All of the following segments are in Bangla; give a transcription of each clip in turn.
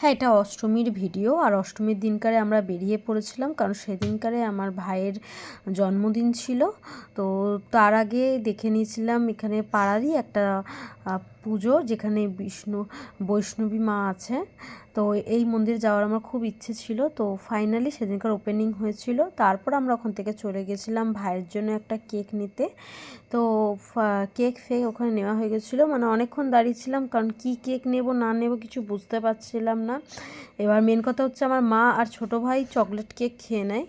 হ্যাঁ, এটা অষ্টমীর ভিডিও। আর অষ্টমীর দিনকারে আমরা বেরিয়ে পড়েছিলাম, কারণ সেদিনকারে আমার ভাইয়ের জন্মদিন ছিল। তো তার আগে দেখে নিয়েছিলাম এখানে পাড়ারই একটা পুজো, যেখানে বৈষ্ণবী মা আছে। তো এই মন্দির যাওয়ার আমার খুব ইচ্ছে ছিল। তো ফাইনালি সেদিনকার ওপেনিং হয়েছিল। তারপর আমরা ওখান থেকে চলে গেছিলাম ভাইয়ের জন্য একটা কেক নিতে। তো কেক ওখানে নেওয়া হয়ে গেছিলো, মানে অনেকক্ষণ দাঁড়িয়েছিলাম, কারণ কি কেক নেব না নেব কিছু বুঝতে পারছিলাম না। এবার মেন কথা হচ্ছে, আমার মা আর ছোটো ভাই চকলেট কেক খেয়ে নেয়,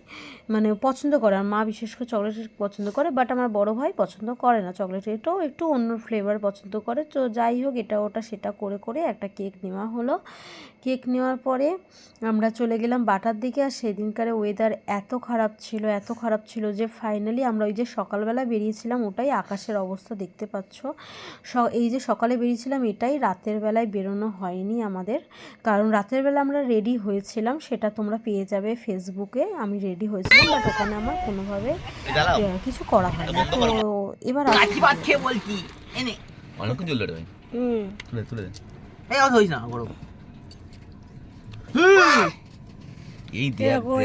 মানে পছন্দ করে। আর মা বিশেষ করে চকলেট কেক পছন্দ করে, বাট আমার বড় ভাই পছন্দ করে না চকলেট, এটাও একটু অন্য ফ্লেভার পছন্দ করে। তো যাই হোক, এটা ওটা সেটা করে করে একটা কেক নেওয়া হলো। কেক নেওয়ার পরে আমরা চলে গেলাম বাটার দিকে। আর সেদিনকারে ওয়েদার এত খারাপ ছিল যে ফাইনালি আমরা ওই যে সকালবেলা বেরিয়েছিলাম, ওটাই আকাশের অবস্থা দেখতে পাচ্ছ। এই যে সকালে বেরিয়েছিলাম, এটাই রাতের বেলায় বেরোনো হয়নি আমাদের, কারণ রাতের বেলা আমরা রেডি হয়েছিলাম, সেটা তোমরা পেয়ে যাবে ফেসবুকে। আমি রেডি হয়েছিলাম, বাট ওখানে আমার কোনোভাবে কিছু করা হয়নি। তো এবার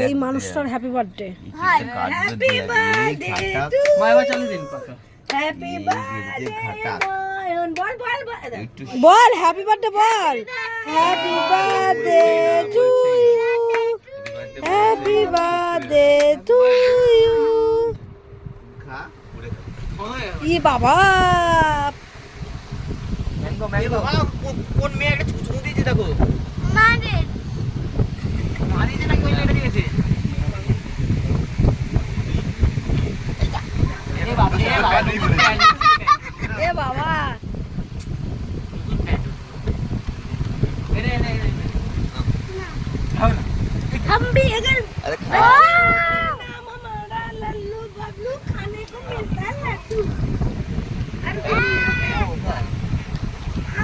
এই মানুষটার হ্যাপি বার্থডে। বল হ্যাপি বার্থডে, বল happy birthday to you, happy birthday to you. ই বাবা, কোন মেয়ে একটা চুমু দিয়েছে দেখো, মারিয়েছে নাকি ওই মেয়েটা দিয়েছে। এ বাবা, हम भी अगर हमारा लल्लू बबलू खाने को मिलता है लड्डू,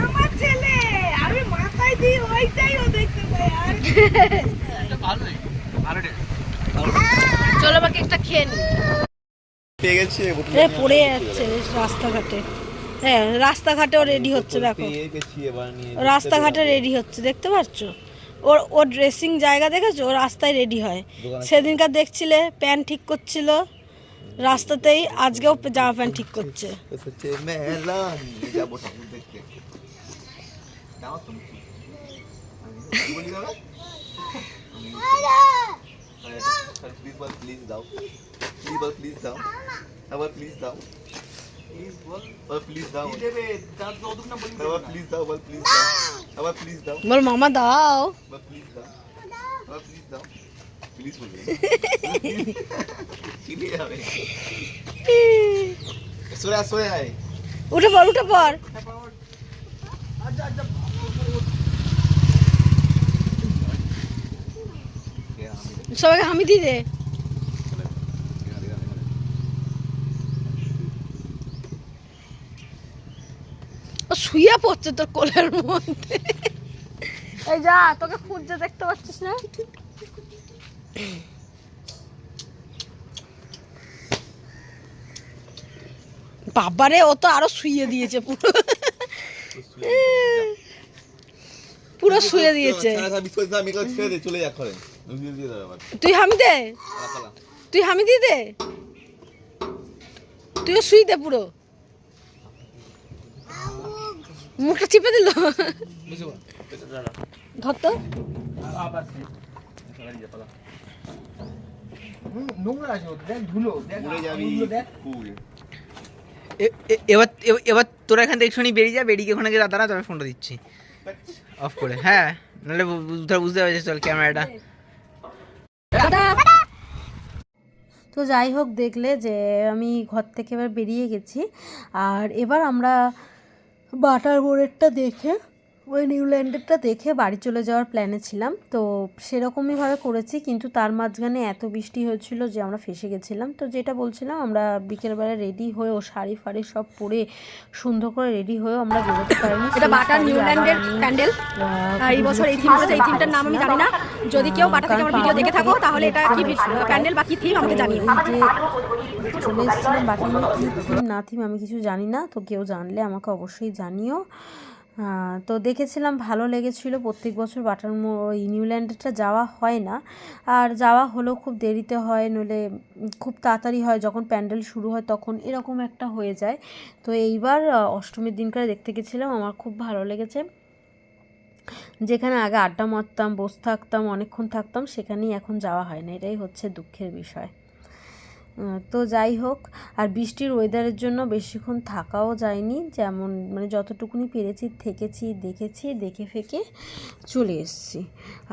আমার ছেলে আমি মাথায় দিই ওইটাই ও দেখতে পাই। আর এটা ভালোই ভালোই, চলো আমাকে একটা খেয়ে নি। পেয়ে গেছে, পড়ে যাচ্ছে রাস্তাঘাটে। হ্যাঁ, রাস্তাঘাটেও রেডি হচ্ছে, দেখো রাস্তাঘাটে রেডি হচ্ছে, দেখতে পাচ্ছ? ওর ড্রেসিং জায়গা দেখেছো? ও রাস্তায় রেডি হয়। সেদিনকার দেখছিলে প্যান্ট ঠিক করছিল রাস্তাতেই, আজকেও জামা প্যান্ট ঠিক করছে। বল মামা দাও, উঠে পড় উঠে পড়। সবাইকে হামি দিয়ে দে। শুয়ে পড়ছে তোর কোলের মধ্যে। এই যা, তোকে খুঁজছে, দেখতে পাচ্ছিস না? বাবারে, ও তো আরো শুয়ে দিয়েছে, পুরো শুয়ে দিয়েছে। তুই হামি দে, তুই হামি দিয়ে দে, তুইও শুই দে পুরো। মুখটা চিপে দিল, ধর তো। এবার তোরা এখান থেকে শুনি বেরিয়ে যা, বেরিয়ে ওখানে গিয়ে দাঁড়া, তবে ফোনটা দিচ্ছি অফ করে। হ্যাঁ, নাহলে বুঝতে পারছিস, চল ক্যামেরাটা। তো যাই হোক, দেখলে যে আমি ঘর থেকে এবার বেরিয়ে গেছি। আর এবার আমরা বাটার বোর্ডেরটা দেখে, ওই নিউল্যান্ডেরটা দেখে বাড়ি চলে যাওয়ার প্ল্যানে ছিলাম। তো সেরকমইভাবে করেছি, কিন্তু তার মাঝখানে এত বৃষ্টি হয়েছিল যে আমরা ফেসে গেছিলাম। তো যেটা বলছিলাম, আমরা বিকেলবেলা রেডি হয়ে ও শাড়ি ফাড়ি সব পরে সুন্দর করে রেডি হয়ে আমরা বেরোতে পারিনি। এটা বাটার নিউল্যান্ডের প্যান্ডেল, এই বছর এই থিম হচ্ছে। এই থিমটার নাম আমি জানি না, যদি কেউ বাটার থেকে আমার ভিডিও দেখে থাকো তাহলে এটা কি প্যান্ডেল বা কি থিম আমাকে জানিও। যে চলে এসেছিলাম বাটার, কি থিম না থিম আমি কিছু জানি না, তো কেউ জানলে আমাকে অবশ্যই জানিও। তো দেখেছিলাম, ভালো লেগেছিল। প্রত্যেক বছর নিউল্যান্ডটা যাওয়া হয় না, আর যাওয়া হলেও খুব দেরিতে হয়, নইলে খুব তাড়াতাড়ি হয়, যখন প্যান্ডেল শুরু হয় তখন এরকম একটা হয়ে যায়। তো এইবার অষ্টমীর দিনকারে দেখতে গেছিলাম, আমার খুব ভালো লেগেছে। যেখানে আগে আড্ডা মারতাম, বসে থাকতাম, অনেকক্ষণ থাকতাম, সেখানেই এখন যাওয়া হয় না, এটাই হচ্ছে দুঃখের বিষয়। তো যাই হোক, আর বৃষ্টির ওয়েদারের জন্য বেশিক্ষণ থাকাও যায়নি, যেমন মানে যতটুকুনি পেরেছি থেকেছি, দেখেছি, দেখে ফেকে চলে এসেছি।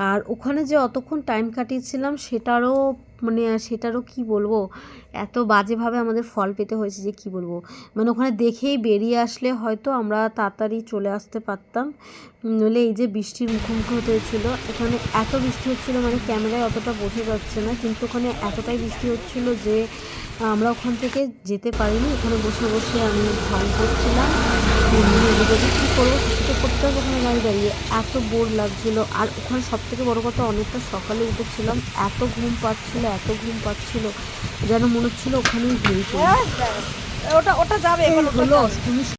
আর ওখানে যে অতক্ষণ টাইম কাটিয়েছিলাম সেটারও কি বলবো, এত বাজেভাবে আমাদের ফল পেতে হয়েছে যে কি বলবো। মানে ওখানে দেখেই বেরিয়ে আসলে হয়তো আমরা তাড়াতাড়ি চলে আসতে পারতাম, নইলে এই যে বৃষ্টির মুখোমুখি হতে হয়েছিল। এখানে এত বৃষ্টি হচ্ছিলো, মানে ক্যামেরায় অতটা বোঝা যাচ্ছে না, কিন্তু ওখানে এতটাই বৃষ্টি হচ্ছিল যে আমরা ওখান থেকে যেতে পারিনি। ওখানে বসে বসে আমি ধ্যান করছিলাম, যদি কী করবো, কিছু তো করতে হবে ওখানে দাঁড়িয়ে দাঁড়িয়ে, এত বোর লাগছিলো। আর ওখানে সবথেকে বড় কথা, অনেকটা সকালে উঠেছিলাম, এত ঘুম পাচ্ছিল যেন মনে হচ্ছিলো ওখানেই ঘুরে ওটা যাবে হলো অষ্টমী।